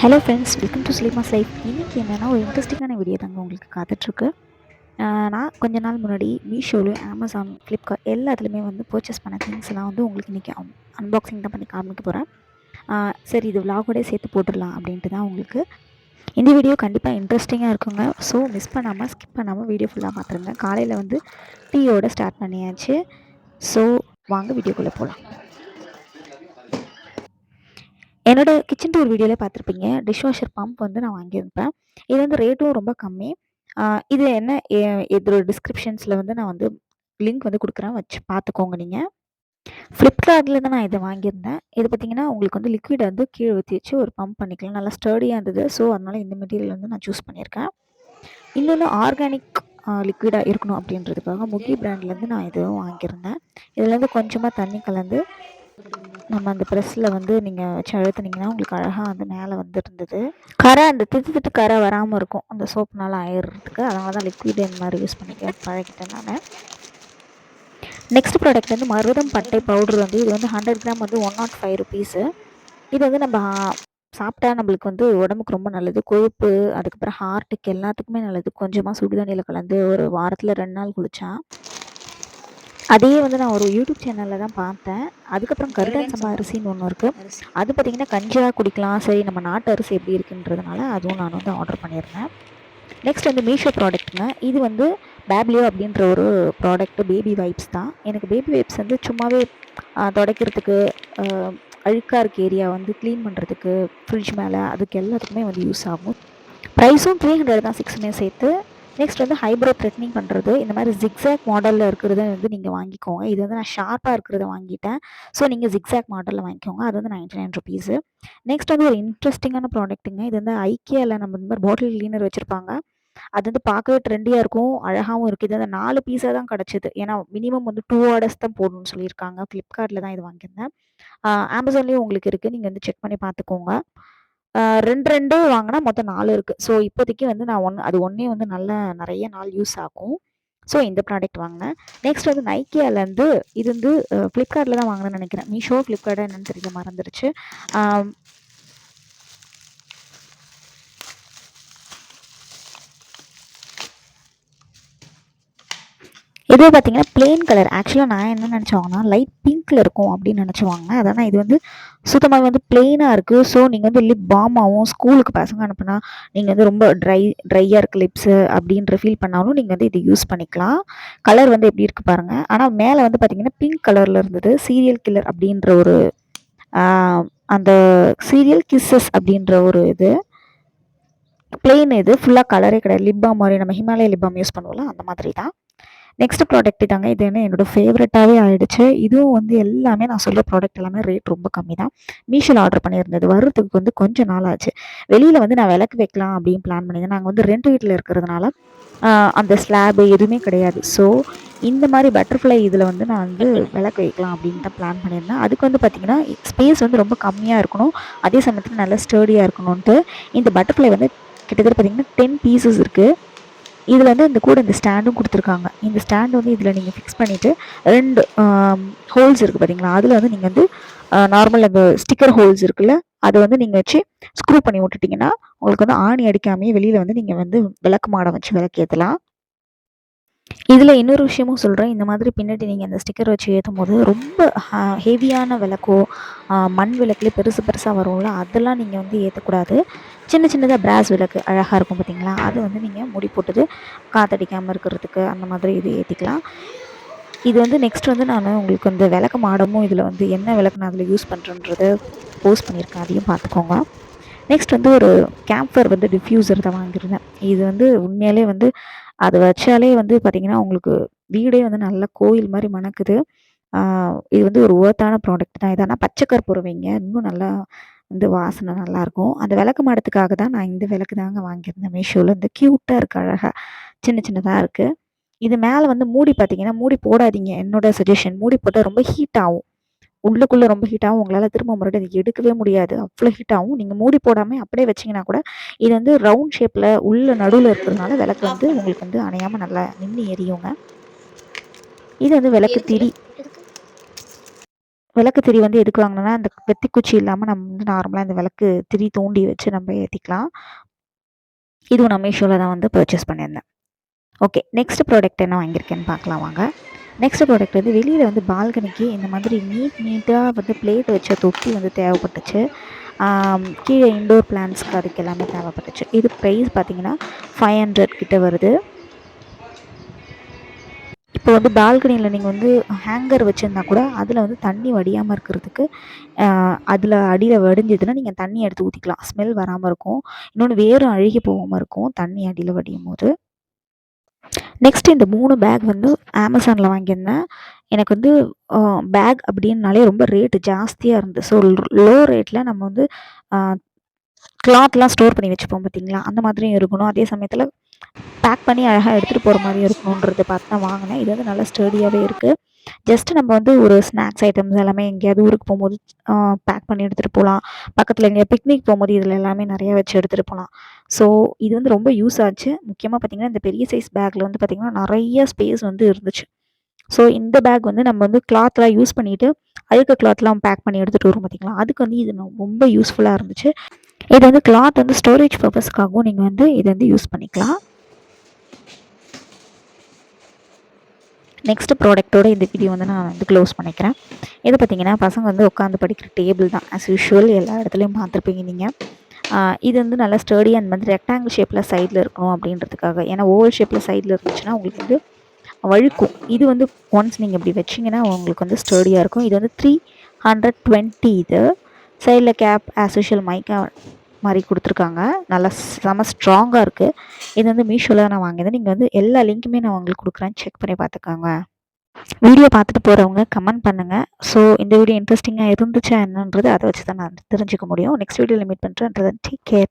Hello friends, welcome to ஸ்லீமாஸ் life. இன்றைக்கி என்னென்னா ஒரு இன்ட்ரெஸ்டிங்கான வீடியோ தாங்க உங்களுக்கு காத்துட்ருக்கு. நான் கொஞ்ச நாள் முன்னாடி மீஷோலையும் அமேசான், ஃப்ளிப்கார்ட் எல்லாத்துலேயுமே வந்து பர்ச்சேஸ் பண்ண திங்ஸ்லாம் வந்து உங்களுக்கு இன்றைக்கி அன்பாக்சிங் தான் பண்ணி காமிக்க போகிறேன். சரி, இது விலாகோடய சேர்த்து போட்டுடலாம் அப்படின்ட்டு தான் உங்களுக்கு. இந்த வீடியோ கண்டிப்பாக இன்ட்ரெஸ்டிங்காக இருக்குங்க. ஸோ மிஸ் பண்ணாமல், ஸ்கிப் பண்ணாமல் வீடியோ ஃபுல்லாக பார்த்துருங்க. காலையில் வந்து டீயோட ஸ்டார்ட் பண்ணியாச்சு. ஸோ வாங்க வீடியோக்குள்ளே போகலாம். என்னோட கிச்சன் டூர் வீடியோவில் பார்த்துருப்பீங்க, டிஷ் வாஷர் பம்ப் வந்து நான் வாங்கியிருப்பேன். இது வந்து ரேட்டும் ரொம்ப கம்மி. இது என்ன இதோட டிஸ்கிரிப்ஷன்ஸில் வந்து நான் வந்து லிங்க் வந்து கொடுக்குறேன், வச்சு பார்த்துக்கோங்க நீங்கள். ஃப்ளிப்கார்ட்டில் தான் நான் இதை வாங்கியிருந்தேன். இது பார்த்தீங்கன்னா உங்களுக்கு வந்து லிக்விட் வந்து கீழே ஊற்றி வச்சு ஒரு பம்ப் பண்ணிக்கலாம். நல்லா ஸ்டர்டியாக இருந்தது. ஸோ அதனால் இந்த மெட்டீரியல் வந்து நான் சூஸ் பண்ணியிருக்கேன். இன்னொன்று ஆர்கானிக் லிக்விடாக இருக்கணும் அப்படின்றதுக்காக முகி பிராண்ட்லேருந்து நான் இதுவும் வாங்கியிருந்தேன். இதில் வந்து கொஞ்சமாக தண்ணி கலந்து நம்ம அந்த ப்ரெஸ்ஸில் வந்து நீங்கள் வச்சு அழுத்துனீங்கன்னா உங்களுக்கு அழகாக வந்து மேலே வந்துருந்தது. கரை அந்த திட்டு கரை வராமல் இருக்கும் அந்த சோப்புனால ஆயிடுறதுக்கு. அதனால தான் லிக்விட் இந்த மாதிரி யூஸ் பண்ணிக்க பழகிட்டேன் நான். நெக்ஸ்ட் ப்ராடக்ட் வந்து மருதம் பட்டை பவுடர் வந்து இது வந்து 100 கிராம் வந்து 105 ருபீஸு. இது வந்து நம்ம சாப்பிட்டா நம்மளுக்கு வந்து உடம்புக்கு ரொம்ப நல்லது. கொழுப்பு, அதுக்கப்புறம் ஹார்ட்டுக்கு எல்லாத்துக்குமே நல்லது. கொஞ்சமாக சுடுதண்ணியில் கலந்து ஒரு வாரத்தில் 2 நாள் குளித்தா. அதையே வந்து நான் ஒரு யூடியூப் சேனலில் தான் பார்த்தேன். அதுக்கப்புறம் கருடன் சம்பா அரிசின்னு ஒன்று இருக்குது. அது பார்த்திங்கன்னா கஞ்சியாக குடிக்கலாம். சரி, நம்ம நாட்டு அரிசி எப்படி இருக்குன்றதுனால அதுவும் நான் வந்து ஆர்டர் பண்ணியிருந்தேன். நெக்ஸ்ட் வந்து மீஷோ ப்ராடக்ட்டுங்க. இது வந்து பேப்லியோ அப்படின்ற ஒரு ப்ராடக்ட்டு, பேபி வைப்ஸ் தான். எனக்கு பேபி வைப்ஸ் வந்து சும்மாவே துடைக்கிறதுக்கு, அழுக்காக இருக்க ஏரியா வந்து க்ளீன் பண்ணுறதுக்கு, ஃப்ரிட்ஜ் மேலே அதுக்கு எல்லாத்துக்குமே வந்து யூஸ் ஆகும். ப்ரைஸும் 300 தான் 6மே சேர்த்து. நெக்ஸ்ட் வந்து ஹைப்ரோ த்ரெட்னிங் பண்ணுறது. இந்த மாதிரி ஜிக்ஸாக் மாடலில் இருக்கிறத வந்து நீங்கள் வாங்கிக்கோங்க. இது வந்து நான் ஷார்ப்பாக இருக்கிறத வாங்கிட்டேன். ஸோ நீங்கள் ஜிக்ஸாக் மாடலில் வாங்கிக்கோங்க. அது வந்து 99 ருபீஸு. நெக்ஸ்ட் வந்து ஒரு இன்ட்ரெஸ்டிங்கான ப்ராடக்ட்டுங்க. இது வந்து ஐக்கியாவில் நம்ம இந்த மாதிரி பாட்டில் கிளீனர் வச்சுருப்பாங்க. அது வந்து பார்க்கவே ட்ரெண்டியாக இருக்கும், அழகாகவும் இருக்குது. இது வந்து 4 பீஸாக தான் கிடச்சிது. ஏன்னா மினிமம் வந்து 2 ஆர்டர்ஸ் தான் போடணும்னு சொல்லியிருக்காங்க. ஃப்ளிப்கார்ட்டில் தான் இது வாங்கியிருந்தேன். அமேசான்லேயும் உங்களுக்கு இருக்குது, நீங்கள் வந்து செக் பண்ணி பார்த்துக்கோங்க. 2 வாங்கினா மொத்தம் 4 இருக்குது. ஸோ இப்போதைக்கு வந்து நான் அது ஒன்றே வந்து நிறைய நாள் யூஸ் ஆகும். ஸோ இந்த ப்ராடக்ட் வாங்கினேன். நெக்ஸ்ட் வந்து நைக்கியாலேருந்து இது வந்து ஃப்ளிப்கார்ட்டில் தான் வாங்கினேன்னு நினைக்கிறேன். மீஷோ, ஃப்ளிப்கார்ட்டாக என்னன்னு தெரியல, மறந்துடுச்சு. இதே பார்த்தீங்கன்னா பிளெயின் கலர். ஆக்சுவலாக நான் என்ன நினச்சேன்னா லைட் பிங்க்கில் இருக்கும் அப்படின்னு நினச்சுவாங்க. அதனால் இது வந்து சுத்தமாக வந்து பிளெயினாக இருக்குது. ஸோ நீங்கள் வந்து லிப் பாமாகவும் ஸ்கூலுக்கு பசங்க அனுப்புனா நீங்கள் வந்து ரொம்ப ட்ரையாக இருக்குது லிப்ஸு அப்படின்ற ஃபீல் பண்ணாலும் நீங்கள் வந்து இது யூஸ் பண்ணிக்கலாம். கலர் வந்து எப்படி இருக்குது பாருங்கள். ஆனால் மேலே வந்து பார்த்தீங்கன்னா பிங்க் கலரில் இருந்தது. சீரியல் கில்லர் அப்படின்ற ஒரு அந்த சீரியல் கிஸ்ஸஸ் அப்படின்ற ஒரு இது பிளெயின். இது ஃபுல்லாக கலரே கிடையாது. லிப் பாம் மாதிரி நம்ம ஹிமாலயா லிப் பாம் யூஸ் பண்ணுவோம்ல, அந்த மாதிரி தான். நெக்ஸ்ட் ப்ராடக்ட் தாங்க. இது என்ன என்னோட ஃபேவரட்டாகவே ஆகிடுச்சு. இதுவும் வந்து எல்லாமே நான் சொல்கிற ப்ராடக்ட் எல்லாமே ரேட் ரொம்ப கம்மி தான். மீஷோவில் ஆர்டர் பண்ணியிருந்தது. வர்றதுக்கு வந்து கொஞ்சம் நாள் ஆச்சு. வெளியில் வந்து நான் விளக்கு வைக்கலாம் அப்படின்னு பிளான் பண்ணியிருந்தேன். நாங்கள் வந்து ரெண்ட் வீட்டில் இருக்கிறதுனால அந்த ஸ்லாபு எதுவுமே கிடையாது. ஸோ இந்த மாதிரி பட்டர்ஃப்ளை இதில் வந்து நான் வந்து விளக்கு வைக்கலாம் அப்படின்னு தான் பிளான் பண்ணியிருந்தேன். அதுக்கு வந்து பார்த்திங்கன்னா ஸ்பேஸ் வந்து ரொம்ப கம்மியாக இருக்கணும், அதே சமயத்தில் நல்லா ஸ்டர்டியாக இருக்கணும்ன்ட்டு இந்த பட்டர்ஃப்ளை வந்து கிட்டத்தட்ட பார்த்திங்கன்னா 10 பீசஸ் இருக்குது. இதில் வந்து இந்த கூட இந்த ஸ்டாண்டும் கொடுத்துருக்காங்க. இந்த ஸ்டாண்டு வந்து இதில் நீங்கள் ஃபிக்ஸ் பண்ணிவிட்டு 2 ஹோல்ஸ் இருக்குது பார்த்தீங்களா, அதில் வந்து நீங்கள் வந்து நார்மல் அந்த ஸ்டிக்கர் ஹோல்ஸ் இருக்குல்ல, அதை வந்து நீங்கள் வச்சு ஸ்க்ரூ பண்ணி விட்டுட்டிங்கன்னா உங்களுக்கு வந்து ஆணி அடிக்காமையே வெளியில் வந்து நீங்கள் வந்து விளக்கு மாடம் வச்சு விளக்கேற்றலாம். இதில் இன்னொரு விஷயமும் சொல்கிறேன். இந்த மாதிரி பின்னாடி நீங்கள் அந்த ஸ்டிக்கர் வச்சு ஏற்றும் போது ரொம்ப ஹெவியான விளக்கோ, மண் விளக்குலேயே பெருசு பெருசாக வரும்ல, அதெல்லாம் நீங்கள் வந்து ஏற்றக்கூடாது. சின்ன சின்னதாக பிராஸ் விளக்கு அழகாக இருக்கும் பார்த்தீங்களா, அது வந்து நீங்கள் மூடி போட்டது காற்றடிக்காமல் இருக்கிறதுக்கு அந்த மாதிரி இது ஏற்றிக்கலாம். இது வந்து நெக்ஸ்ட் வந்து நான் உங்களுக்கு வந்து விளக்கு மாடமும் இதில் வந்து என்ன விளக்கு நான் அதில் யூஸ் பண்ணுறேன்றது போஸ்ட் பண்ணியிருக்கேன், அதையும் பார்த்துக்கோங்க. நெக்ஸ்ட் வந்து ஒரு கேம்ஃபர் வந்து டிஃப்யூசர் தான் வாங்கியிருந்தேன். இது வந்து உண்மையாலே வந்து அதை வச்சாலே வந்து பார்த்திங்கன்னா உங்களுக்கு வீடே வந்து நல்ல கோயில் மாதிரி மணக்குது. இது வந்து ஒரு ஒர்த்தான ப்ராடக்ட் தான். இது ஆனால் பச்சை கற்பூரம் வைங்க, இன்னும் நல்லா வந்து வாசனை நல்லாயிருக்கும். அந்த விளக்கு மாடத்துக்காக தான் நான் இந்த விளக்கு தாங்க வாங்கியிருந்தேன் மீஷோவில். இந்த க்யூட்டாக இருக்குது, அழகாக சின்ன சின்னதாக இருக்குது. இது மேலே வந்து மூடி பார்த்தீங்கன்னா மூடி போடாதீங்க. என்னோட சஜஷன், மூடி போட்டால் ரொம்ப ஹீட் ஆகும். உள்ளுக்குள்ளே ரொம்ப ஹீட் ஆகும். உங்களால் திரும்ப மறுபடியும் அதை எடுக்கவே முடியாது, அவ்வளோ ஹீட் ஆகும். நீங்கள் மூடி போடாமல் அப்படியே வச்சிங்கன்னா கூட இது வந்து ரவுண்ட் ஷேப்பில் உள்ள நடுவில் இருக்கிறதுனால விளக்கு வந்து உங்களுக்கு வந்து அணையாமல் நல்லா நின்று எரியுங்க. இது வந்து விளக்கு திரி. விளக்கு திரி வந்து எதுக்கு வாங்கினேன்னா, அந்த வெத்தி குச்சி இல்லாமல் நம்ம வந்து நார்மலாக இந்த விளக்கு திரி தூண்டி வச்சு நம்ம ஏற்றிக்கலாம். இதுவும் நான் மீஷோவில் தான் வந்து பர்ச்சேஸ் பண்ணியிருந்தேன். ஓகே, நெக்ஸ்ட் ப்ராடக்ட் என்ன வாங்கியிருக்கேன்னு பார்க்கலாம் வாங்க. நெக்ஸ்ட் ப்ராடக்ட் வந்து வெளியில் வந்து பால்கனிக்கு இந்த மாதிரி நீட்டாக வந்து பிளேட் வச்ச தொட்டி வந்து தேவைப்பட்டுச்சு. கீழே இண்டோர் பிளான்ட்ஸ்க்கு அதுக்கு எல்லாமே தேவைப்பட்டுச்சு. இது ப்ரைஸ் பார்த்தீங்கன்னா 500 கிட்ட வருது. இப்போ வந்து பால்கனியில் நீங்கள் வந்து ஹேங்கர் வச்சுருந்தா கூட அதில் வந்து தண்ணி வடியாமல் இருக்கிறதுக்கு அதில் அடியில் வடிஞ்சதுன்னா நீங்கள் தண்ணி எடுத்து ஊற்றிக்கலாம். ஸ்மெல் வராமல் இருக்கும். இன்னொன்று வேரும் அழுகி போகாமல் இருக்கும் தண்ணி அடியில் வடியும் போது. நெக்ஸ்ட் இந்த 3 பேக் வந்து அமேசானில் வாங்கியிருந்தேன். எனக்கு வந்து பேக் அப்படின்னாலே ரொம்ப ரேட்டு ஜாஸ்தியாக இருந்தது. ஸோ லோ ரேட்டில் நம்ம வந்து கிளாத்லாம் ஸ்டோர் பண்ணி வச்சுப்போம் பார்த்தீங்களா, அந்த மாதிரியும் இருக்கணும். அதே சமயத்தில் பேக் பண்ணி அழகாக எடுத்துகிட்டு போகிற மாதிரியும் இருக்கணுன்றதை பார்த்து தான் வாங்கினேன். இது வந்து நல்லா ஸ்டடியாகவே இருக்குது. ஜஸ்ட்டு நம்ம வந்து ஒரு ஸ்நாக்ஸ் ஐட்டம்ஸ் எல்லாமே எங்கேயாவது ஊருக்கு போகும்போது பேக் பண்ணி எடுத்துகிட்டு போகலாம். பக்கத்தில் எங்கேயா பிக்னிக் போகும்போது இதில் எல்லாமே நிறைய வச்சு எடுத்துகிட்டு போகலாம். ஸோ இது வந்து ரொம்ப யூஸ் ஆச்சு. முக்கியமாக பார்த்திங்கன்னா இந்த பெரிய சைஸ் பேக்கில் வந்து பார்த்திங்கன்னா நிறைய ஸ்பேஸ் வந்து இருந்துச்சு. ஸோ இந்த பேக் வந்து நம்ம வந்து கிளாத்லாம் யூஸ் பண்ணிவிட்டு அழுக்கு கிளாத்லாம் பேக் பண்ணி எடுத்துகிட்டு வரும் பார்த்திங்களா, அதுக்கு வந்து இது ரொம்ப யூஸ்ஃபுல்லாக இருந்துச்சு. இது வந்து கிளாத் வந்து ஸ்டோரேஜ் பர்பஸ்க்காகவும் நீங்கள் வந்து இதை வந்து யூஸ் பண்ணிக்கலாம். நெக்ஸ்ட் ப்ராடக்ட்டோட இந்த வீடியோ வந்து நான் வந்து க்ளோஸ் பண்ணிக்கிறேன். இது பார்த்திங்கன்னா பசங்க வந்து உட்காந்து படிக்கிற டேபிள் தான். ஆஸ் யூஷுவல் எல்லா இடத்துலையும் பார்த்துருப்பீங்க நீங்கள். இது வந்து நல்லா ஸ்டர்டியாக அந்த மாதிரி ரெக்டாங்கிள் ஷேப்பில் சைடில் இருக்கணும் அப்படின்றதுக்காக. ஏன்னா ஓவல் ஷேப்பில் சைடில் இருந்துச்சுன்னா உங்களுக்கு வந்து வழுக்கும். இது வந்து ஒன்ஸ் நீங்கள் இப்படி வச்சிங்கன்னா உங்களுக்கு வந்து ஸ்டர்டியாக இருக்கும். இது வந்து 320 இது. சைடில் கேப் ஆஸ் யூஷுவல் மைக்கா மாதிரி கொடுத்துருக்காங்க. நல்லா செம ஸ்ட்ராங்காக இருக்குது. இது வந்து மீஷோவில் நான் வாங்கினது. நீங்கள் வந்து எல்லா லிங்க்குமே நான் உங்களுக்கு கொடுக்குறேன், செக் பண்ணி பார்த்துக்கோங்க. வீடியோ பார்த்துட்டு போகிறவங்க கமெண்ட் பண்ணுங்கள். ஸோ இந்த வீடியோ இன்ட்ரெஸ்டிங்காக இருந்துச்சா என்னன்றது அதை வச்சு தான் நான் தெரிஞ்சுக்க முடியும். நெக்ஸ்ட் வீடியோவில் மீட் பண்ணுறேன். Take care.